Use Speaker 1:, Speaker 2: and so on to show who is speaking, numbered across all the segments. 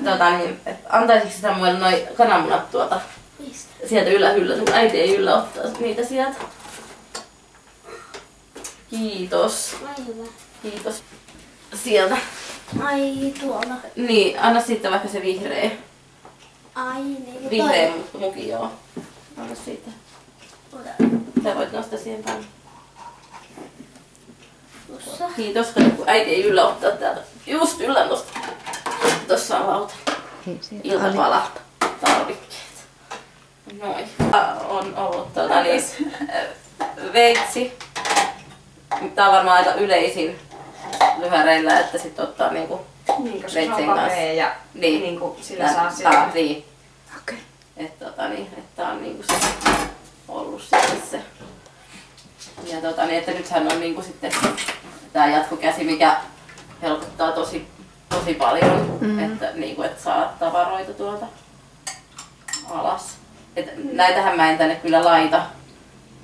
Speaker 1: Niin, antaisitko sitä mulle noi kananmunat tuota?
Speaker 2: Mistä?
Speaker 1: Sieltä ylähyllä, sun äiti ei yllä ottaa niitä sieltä. Kiitos.
Speaker 2: Ai hyvä.
Speaker 1: Kiitos. Sieltä.
Speaker 2: Ai tuolla.
Speaker 1: Niin, anna sitten vaikka se vihreä.
Speaker 2: Ai niin.
Speaker 1: Vihreä muki, joo. Anna siitä.
Speaker 2: Ota.
Speaker 1: Sä voit nostaa siihen päälle.
Speaker 2: Tuossa.
Speaker 1: Kiitos, kun äiti ei yllä ottaa täältä. Just yllä tosta. Tossa on lauta. Iltapala. Tarvikkeet. Noin. On ollut niin, veitsi. Tää on varmaan aika yleisin lyhäreillä, että sit ottaa niinku
Speaker 3: veitsen kanssa. Ja niinku sillä saa sitä.
Speaker 1: Niin.
Speaker 3: Okei.
Speaker 1: Että tää on niinku se ollut sitten se. Ja että nythän on niinku sitten tää jatkokäsi, mikä helpottaa tosi paljon, että niinku et saa tavaroita tuolta alas. Et näitähän mä en tänne kyllä laita,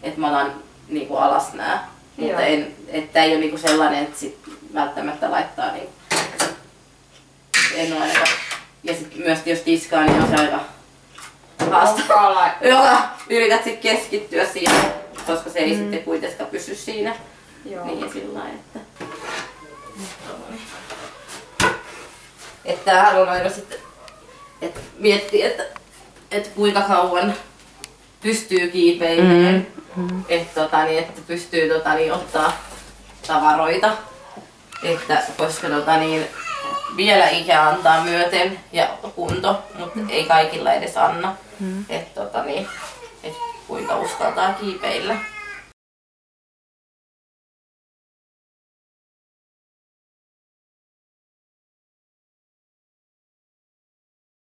Speaker 1: että mä otan niinku alas nää. Mutta että ei ole niinku sellainen, että sit välttämättä laittaa niinku. En oo ainakaan. Ja sit myös jos tiskaa, niin on se aika haastavaa. Joo, yrität sit keskittyä siihen, koska se ei sitten kuitenkaan pysy siinä.
Speaker 3: Joo.
Speaker 1: Niin sillä että. Että haluan aina sitten miettiä, että kuinka kauan pystyy kiipeilemään. Että pystyy ottaa tavaroita. Että koska vielä ikä antaa myöten ja kunto, mutta ei kaikilla edes anna. Että et kuinka uskaltaa kiipeillä.